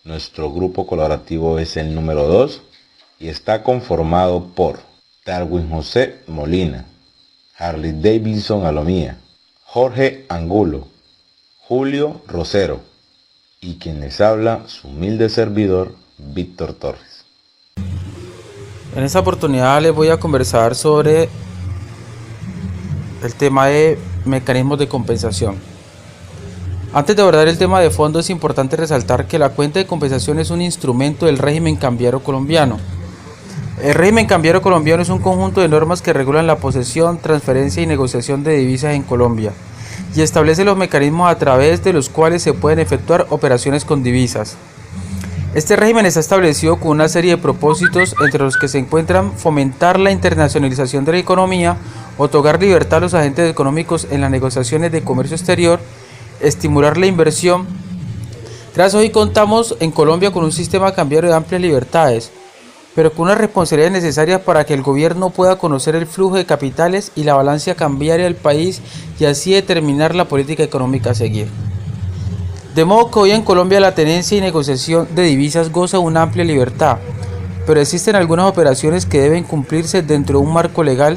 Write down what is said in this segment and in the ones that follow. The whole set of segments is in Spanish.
Nuestro grupo colaborativo es el número 2 y está conformado por Darwin José Molina, Harley Davidson Alomía, Jorge Angulo, Julio Rosero y quien les habla, su humilde servidor, Víctor Torres. En esta oportunidad les voy a conversar sobre el tema de mecanismos de compensación. Antes de abordar el tema de fondo, es importante resaltar que la cuenta de compensación es un instrumento del régimen cambiario colombiano. El régimen cambiario colombiano es un conjunto de normas que regulan la posesión, transferencia y negociación de divisas en Colombia y establece los mecanismos a través de los cuales se pueden efectuar operaciones con divisas. Este régimen está establecido con una serie de propósitos, entre los que se encuentran fomentar la internacionalización de la economía, otorgar libertad a los agentes económicos en las negociaciones de comercio exterior, estimular la inversión. Tras hoy contamos en Colombia con un sistema cambiario de amplias libertades, pero con unas responsabilidades necesarias para que el gobierno pueda conocer el flujo de capitales y la balanza cambiaria del país y así determinar la política económica a seguir. De modo que hoy en Colombia la tenencia y negociación de divisas goza de una amplia libertad, pero existen algunas operaciones que deben cumplirse dentro de un marco legal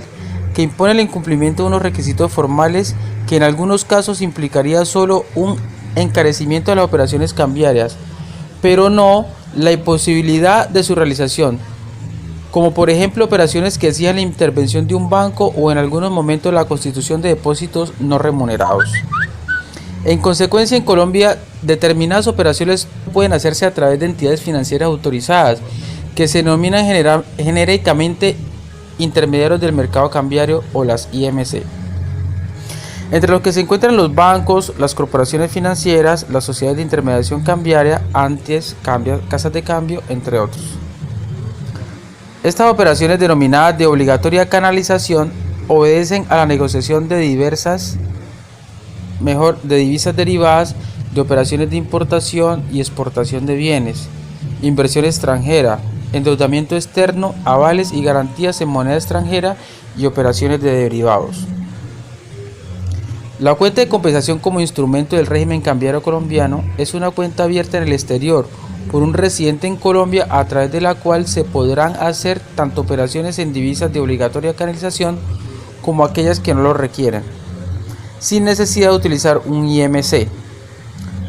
que impone el incumplimiento de unos requisitos formales que en algunos casos implicaría solo un encarecimiento de las operaciones cambiarias, pero no la imposibilidad de su realización, como por ejemplo operaciones que exijan la intervención de un banco o en algunos momentos la constitución de depósitos no remunerados. En consecuencia, en Colombia, determinadas operaciones pueden hacerse a través de entidades financieras autorizadas, que se denominan genéricamente intermediarios del mercado cambiario o las IMC. Entre los que se encuentran los bancos, las corporaciones financieras, las sociedades de intermediación cambiaria, casas de cambio, entre otros. Estas operaciones denominadas de obligatoria canalización obedecen a la negociación de divisas derivadas de operaciones de importación y exportación de bienes, inversión extranjera, endeudamiento externo, avales y garantías en moneda extranjera y operaciones de derivados. La cuenta de compensación como instrumento del régimen cambiario colombiano es una cuenta abierta en el exterior por un residente en Colombia a través de la cual se podrán hacer tanto operaciones en divisas de obligatoria canalización como aquellas que no lo requieren, sin necesidad de utilizar un IMC.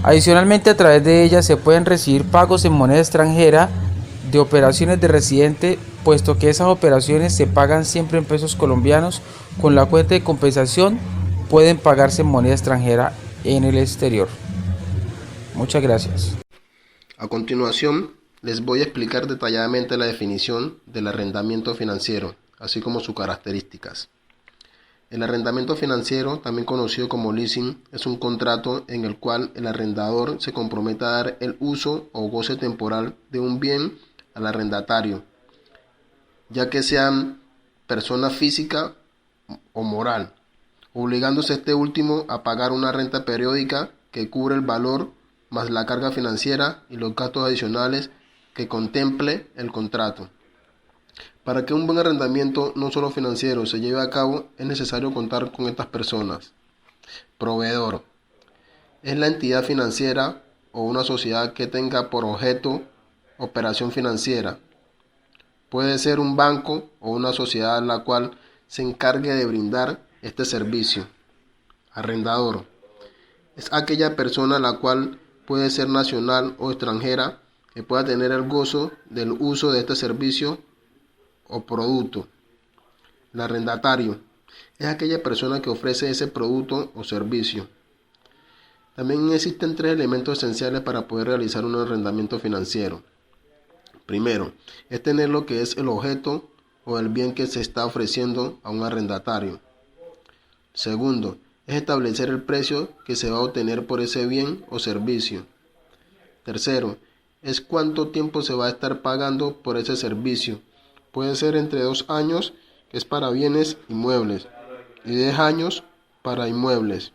Adicionalmente, a través de ella se pueden recibir pagos en moneda extranjera de operaciones de residente, puesto que esas operaciones se pagan siempre en pesos colombianos. Con la cuenta de compensación pueden pagarse en moneda extranjera en el exterior. Muchas gracias. A continuación, les voy a explicar detalladamente la definición del arrendamiento financiero, así como sus características. El arrendamiento financiero, también conocido como leasing, es un contrato en el cual el arrendador se compromete a dar el uso o goce temporal de un bien al arrendatario, ya que sean persona física o moral, obligándose a este último a pagar una renta periódica que cubre el valor más la carga financiera y los gastos adicionales que contemple el contrato. Para que un buen arrendamiento, no solo financiero, se lleve a cabo, es necesario contar con estas personas. Proveedor. Es la entidad financiera o una sociedad que tenga por objeto operación financiera. Puede ser un banco o una sociedad la cual se encargue de brindar este servicio. Arrendador. Es aquella persona la cual puede ser nacional o extranjera que pueda tener el gozo del uso de este servicio o producto. El arrendatario es aquella persona que ofrece ese producto o servicio. También existen tres elementos esenciales para poder realizar un arrendamiento financiero. Primero, es tener lo que es el objeto o el bien que se está ofreciendo a un arrendatario. Segundo, es establecer el precio que se va a obtener por ese bien o servicio. Tercero, es cuánto tiempo se va a estar pagando por ese servicio. Puede ser entre 2 años, que es para bienes inmuebles, y 10 años para inmuebles.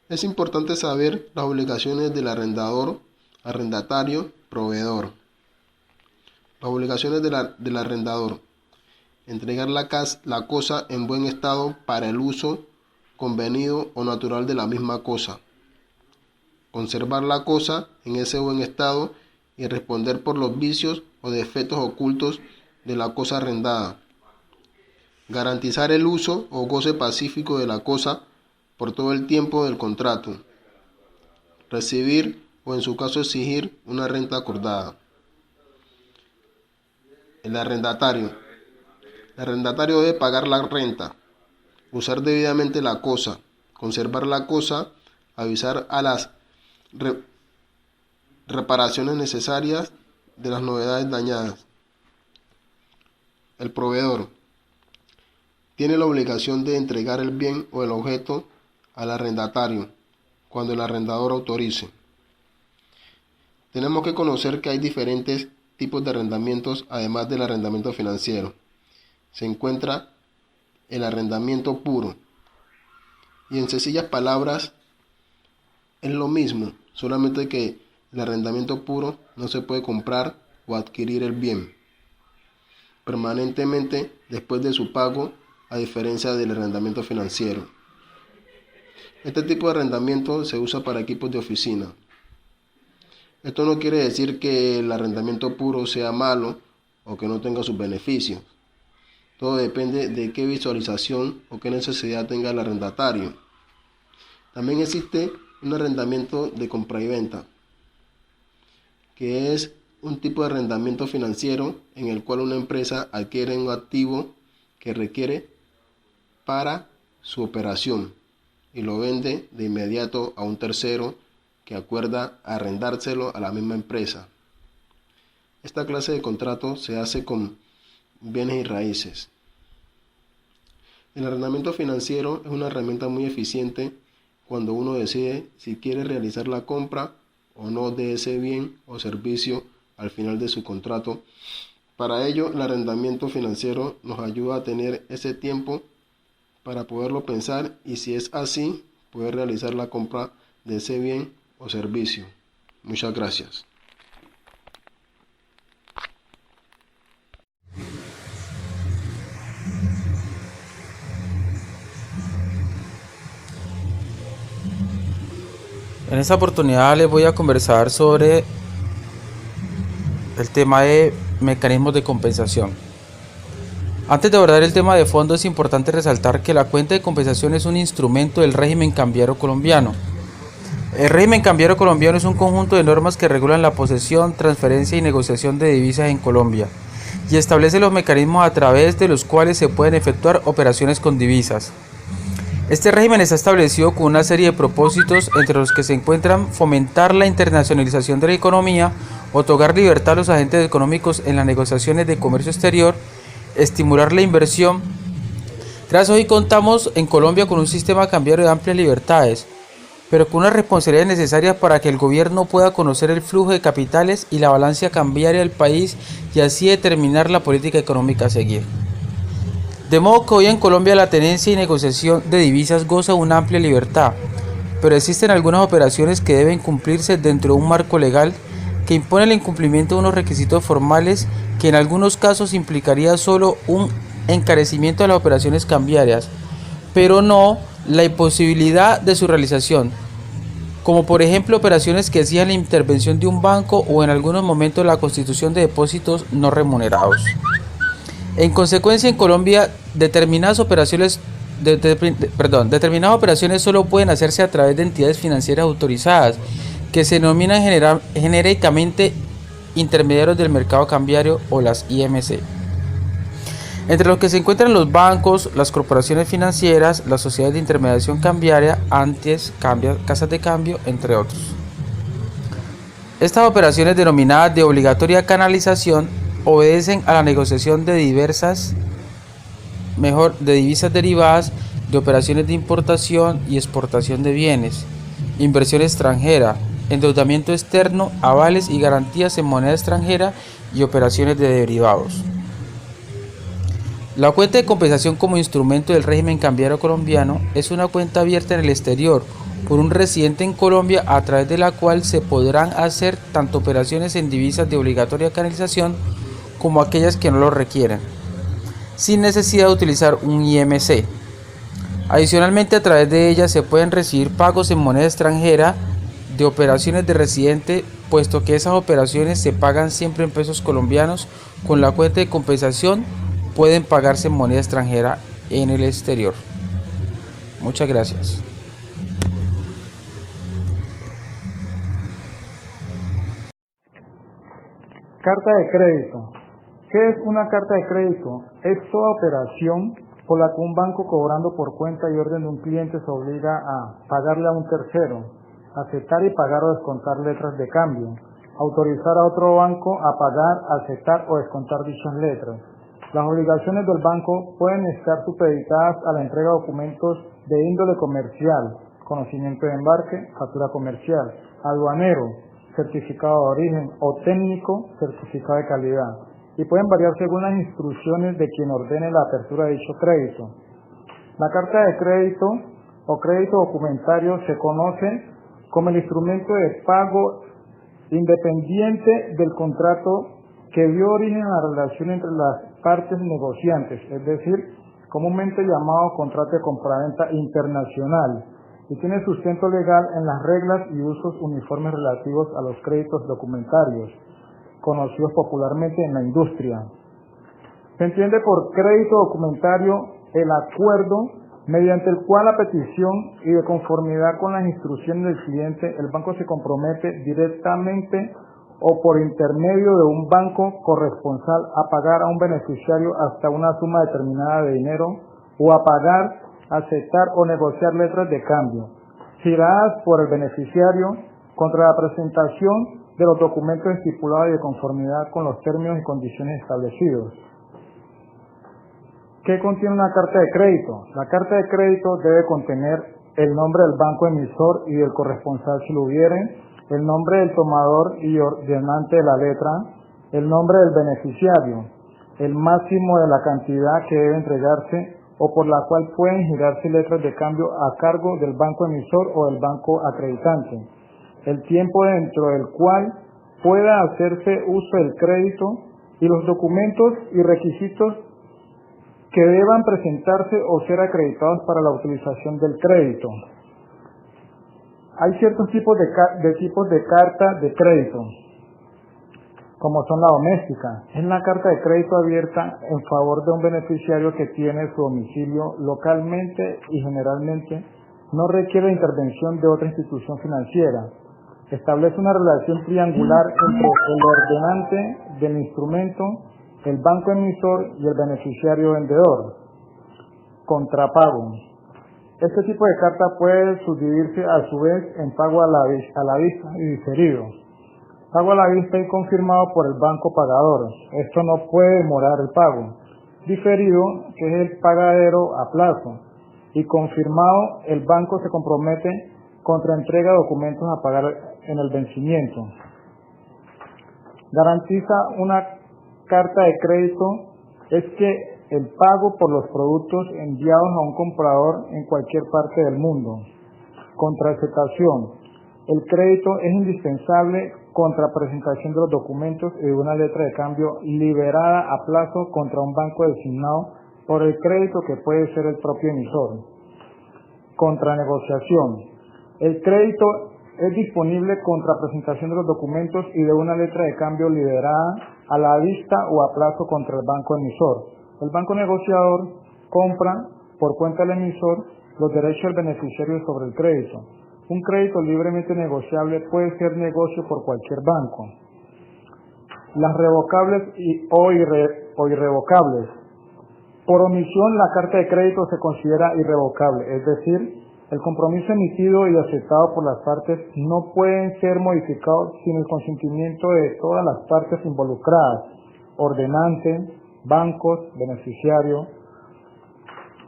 Es importante saber las obligaciones del arrendador, arrendatario, proveedor. Las obligaciones del arrendador. Entregar la cosa en buen estado para el uso convenido o natural de la misma cosa. conservar la cosa en ese buen estado y responder por los vicios o defectos ocultos de la cosa arrendada. Garantizar el uso o goce pacífico de la cosa por todo el tiempo del contrato. Recibir o en su caso exigir una renta acordada. El arrendatario. El arrendatario debe pagar la renta, usar debidamente la cosa, conservar la cosa, avisar a las reparaciones necesarias de las novedades dañadas. El proveedor tiene la obligación de entregar el bien o el objeto al arrendatario cuando el arrendador autorice. Tenemos que conocer que hay diferentes tipos de arrendamientos además del arrendamiento financiero. Se encuentra el arrendamiento puro y en sencillas palabras es lo mismo, solamente que el arrendamiento puro no se puede comprar o adquirir el bien permanentemente después de su pago, a diferencia del arrendamiento financiero. Este tipo de arrendamiento se usa para equipos de oficina. Esto no quiere decir que el arrendamiento puro sea malo o que no tenga sus beneficios. Todo depende de qué visualización o qué necesidad tenga el arrendatario. También existe un arrendamiento de compra y venta, que es un tipo de arrendamiento financiero en el cual una empresa adquiere un activo que requiere para su operación y lo vende de inmediato a un tercero que acuerda arrendárselo a la misma empresa. Esta clase de contrato se hace con bienes y raíces. El arrendamiento financiero es una herramienta muy eficiente cuando uno decide si quiere realizar la compra o no de ese bien o servicio al final de su contrato. Para ello, el arrendamiento financiero nos ayuda a tener ese tiempo para poderlo pensar y, si es así, poder realizar la compra de ese bien o servicio. Muchas gracias. En esta oportunidad les voy a conversar sobre el tema de mecanismos de compensación. Antes de abordar el tema de fondo, es importante resaltar que la cuenta de compensación es un instrumento del régimen cambiario colombiano. El régimen cambiario colombiano es un conjunto de normas que regulan la posesión, transferencia y negociación de divisas en Colombia y establece los mecanismos a través de los cuales se pueden efectuar operaciones con divisas. Este régimen está establecido con una serie de propósitos, entre los que se encuentran fomentar la internacionalización de la economía, otorgar libertad a los agentes económicos en las negociaciones de comercio exterior, estimular la inversión. Tras hoy contamos en Colombia con un sistema cambiario de amplias libertades, pero con unas responsabilidades necesarias para que el gobierno pueda conocer el flujo de capitales y la balanza cambiaria del país y así determinar la política económica a seguir. De modo que hoy en Colombia la tenencia y negociación de divisas goza de una amplia libertad, pero existen algunas operaciones que deben cumplirse dentro de un marco legal que impone el incumplimiento de unos requisitos formales que en algunos casos implicaría solo un encarecimiento de las operaciones cambiarias, pero no la imposibilidad de su realización, como por ejemplo operaciones que exijan la intervención de un banco o en algunos momentos la constitución de depósitos no remunerados. En consecuencia, en Colombia, determinadas operaciones solo pueden hacerse a través de entidades financieras autorizadas, que se denominan genéricamente intermediarios del mercado cambiario o las IMC. Entre los que se encuentran los bancos, las corporaciones financieras, las sociedades de intermediación cambiaria, casas de cambio, entre otros. Estas operaciones, denominadas de obligatoria canalización, obedecen a la negociación de divisas derivadas de operaciones de importación y exportación de bienes, inversión extranjera, endeudamiento externo, avales y garantías en moneda extranjera y operaciones de derivados. La cuenta de compensación como instrumento del régimen cambiario colombiano es una cuenta abierta en el exterior por un residente en Colombia, a través de la cual se podrán hacer tanto operaciones en divisas de obligatoria canalización como aquellas que no lo requieren, sin necesidad de utilizar un IMC. Adicionalmente, a través de ella se pueden recibir pagos en moneda extranjera de operaciones de residente, puesto que esas operaciones se pagan siempre en pesos colombianos. Con la cuenta de compensación pueden pagarse en moneda extranjera en el exterior. Muchas gracias. Carta de crédito. ¿Qué es una carta de crédito? Es toda operación por la que un banco, cobrando por cuenta y orden de un cliente, se obliga a pagarle a un tercero, aceptar y pagar o descontar letras de cambio, autorizar a otro banco a pagar, aceptar o descontar dichas letras. Las obligaciones del banco pueden estar supeditadas a la entrega de documentos de índole comercial, conocimiento de embarque, factura comercial, aduanero, certificado de origen, o técnico, certificado de calidad, y pueden variar según las instrucciones de quien ordene la apertura de dicho crédito. La carta de crédito o crédito documentario se conoce como el instrumento de pago independiente del contrato que dio origen a la relación entre las partes negociantes, es decir, comúnmente llamado contrato de compraventa internacional, y tiene sustento legal en las reglas y usos uniformes relativos a los créditos documentarios, conocidos popularmente en la industria. Se entiende por crédito documentario el acuerdo mediante el cual, a petición y de conformidad con las instrucciones del cliente, el banco se compromete directamente o por intermedio de un banco corresponsal a pagar a un beneficiario hasta una suma determinada de dinero, o a pagar, aceptar o negociar letras de cambio, giradas por el beneficiario contra la presentación de los documentos estipulados y de conformidad con los términos y condiciones establecidos. ¿Qué contiene una carta de crédito? La carta de crédito debe contener el nombre del banco emisor y del corresponsal si lo hubiere, el nombre del tomador y ordenante de la letra, el nombre del beneficiario, el máximo de la cantidad que debe entregarse o por la cual pueden girarse letras de cambio a cargo del banco emisor o del banco acreditante, el tiempo dentro del cual pueda hacerse uso del crédito y los documentos y requisitos que deban presentarse o ser acreditados para la utilización del crédito. Hay ciertos tipos de carta de crédito, como son la doméstica. Es la carta de crédito abierta en favor de un beneficiario que tiene su domicilio localmente y generalmente no requiere intervención de otra institución financiera. Establece una relación triangular entre el ordenante del instrumento, el banco emisor y el beneficiario vendedor. Contrapago. Este tipo de carta puede subdividirse a su vez en pago a la vista y diferido. Pago a la vista y confirmado por el banco pagador. Esto no puede demorar el pago. Diferido, que es el pagadero a plazo. Y confirmado, el banco se compromete contra entrega de documentos a pagar en el vencimiento. Garantiza una carta de crédito es que el pago por los productos enviados a un comprador en cualquier parte del mundo. Contraaceptación. El crédito es indispensable contra presentación de los documentos y de una letra de cambio liberada a plazo contra un banco designado por el crédito, que puede ser el propio emisor. Contranegociación. El crédito es disponible contra presentación de los documentos y de una letra de cambio liberada a la vista o a plazo contra el banco emisor. El banco negociador compra por cuenta del emisor los derechos del beneficiario sobre el crédito. Un crédito libremente negociable puede ser negocio por cualquier banco. Las revocables o irrevocables. Por omisión, la carta de crédito se considera irrevocable, es decir, el compromiso emitido y aceptado por las partes no pueden ser modificados sin el consentimiento de todas las partes involucradas, ordenante, bancos, beneficiario.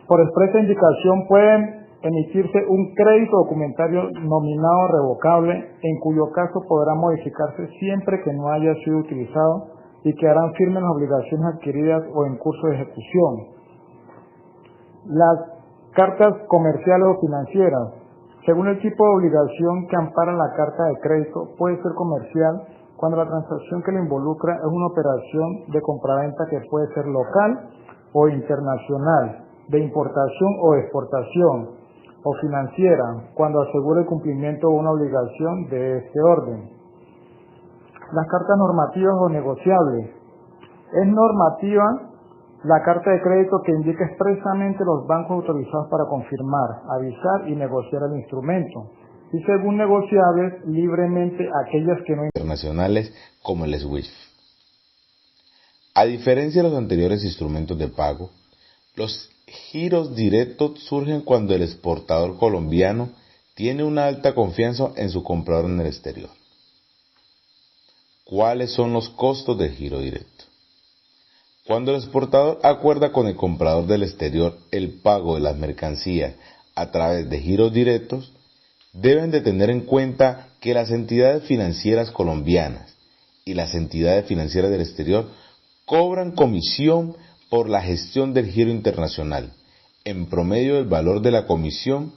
Por expresa indicación pueden emitirse un crédito documentario nominado revocable, en cuyo caso podrá modificarse siempre que no haya sido utilizado y quedarán firmes las obligaciones adquiridas o en curso de ejecución. Las cartas comerciales o financieras. Según el tipo de obligación que ampara la carta de crédito, puede ser comercial cuando la transacción que le involucra es una operación de compraventa que puede ser local o internacional, de importación o exportación, o financiera cuando asegura el cumplimiento de una obligación de este orden. Las cartas normativas o negociables. Es normativa la carta de crédito que indica expresamente los bancos autorizados para confirmar, avisar y negociar el instrumento. Y según negociables, libremente aquellas que no internacionales como el SWIFT. A diferencia de los anteriores instrumentos de pago, los giros directos surgen cuando el exportador colombiano tiene una alta confianza en su comprador en el exterior. ¿Cuáles son los costos del giro directo? Cuando el exportador acuerda con el comprador del exterior el pago de las mercancías a través de giros directos, deben de tener en cuenta que las entidades financieras colombianas y las entidades financieras del exterior cobran comisión por la gestión del giro internacional. En promedio, el valor de la comisión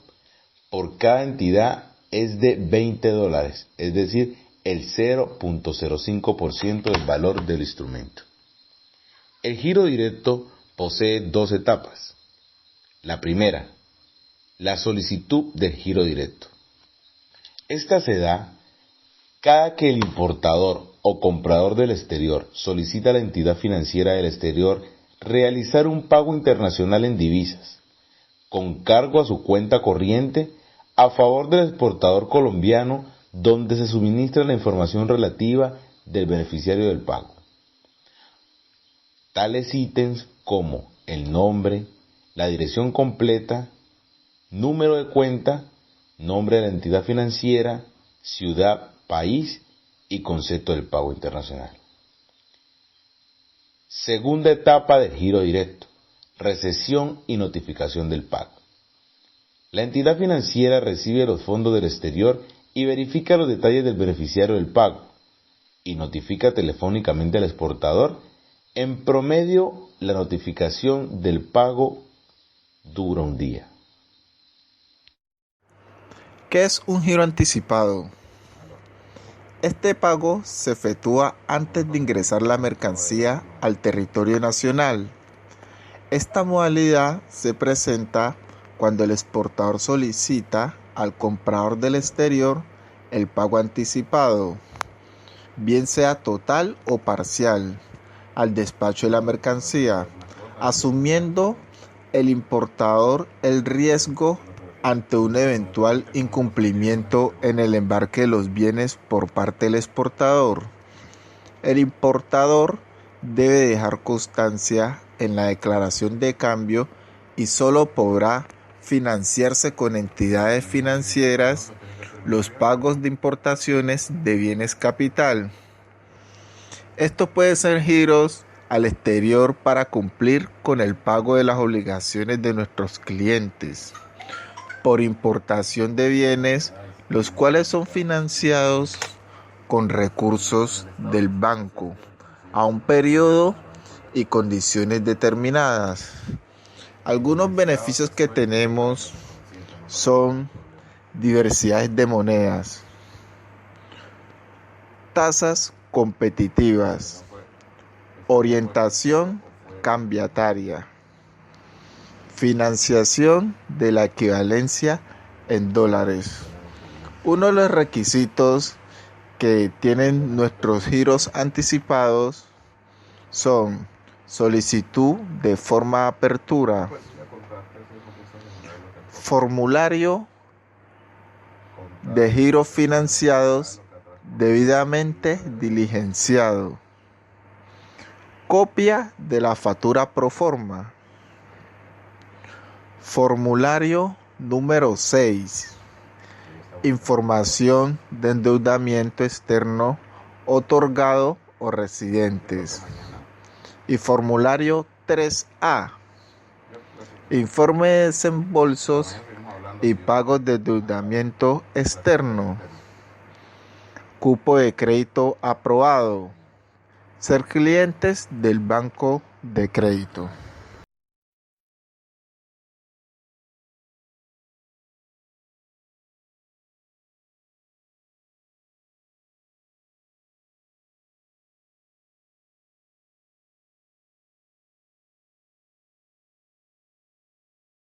por cada entidad es de $20, es decir, el 0.05% del valor del instrumento. El giro directo posee dos etapas. La primera, la solicitud del giro directo. Esta se da cada que el importador o comprador del exterior solicita a la entidad financiera del exterior realizar un pago internacional en divisas, con cargo a su cuenta corriente a favor del exportador colombiano, donde se suministra la información relativa del beneficiario del pago. Tales ítems como el nombre, la dirección completa, número de cuenta, nombre de la entidad financiera, ciudad, país y concepto del pago internacional. Segunda etapa del giro directo, recepción y notificación del pago. La entidad financiera recibe los fondos del exterior y verifica los detalles del beneficiario del pago y notifica telefónicamente al exportador. En promedio, la notificación del pago dura un día. ¿Qué es un giro anticipado? Este pago se efectúa antes de ingresar la mercancía al territorio nacional. Esta modalidad se presenta cuando el exportador solicita al comprador del exterior el pago anticipado, bien sea total o parcial, al despacho de la mercancía, asumiendo el importador el riesgo ante un eventual incumplimiento en el embarque de los bienes por parte del exportador. El importador debe dejar constancia en la declaración de cambio y solo podrá financiarse con entidades financieras los pagos de importaciones de bienes capital. Esto puede ser giros al exterior para cumplir con el pago de las obligaciones de nuestros clientes por importación de bienes, los cuales son financiados con recursos del banco a un periodo y condiciones determinadas. Algunos beneficios que tenemos son diversidades de monedas, tasas competitivas, orientación cambiataria, financiación de la equivalencia en dólares. Uno de los requisitos que tienen nuestros giros anticipados son solicitud de forma de apertura, formulario de giros financiados debidamente diligenciado, copia de la factura proforma, formulario número 6, información de endeudamiento externo otorgado o residentes, y formulario 3A, informe de desembolsos y pagos de endeudamiento externo, cupo de crédito aprobado, ser clientes del banco de crédito.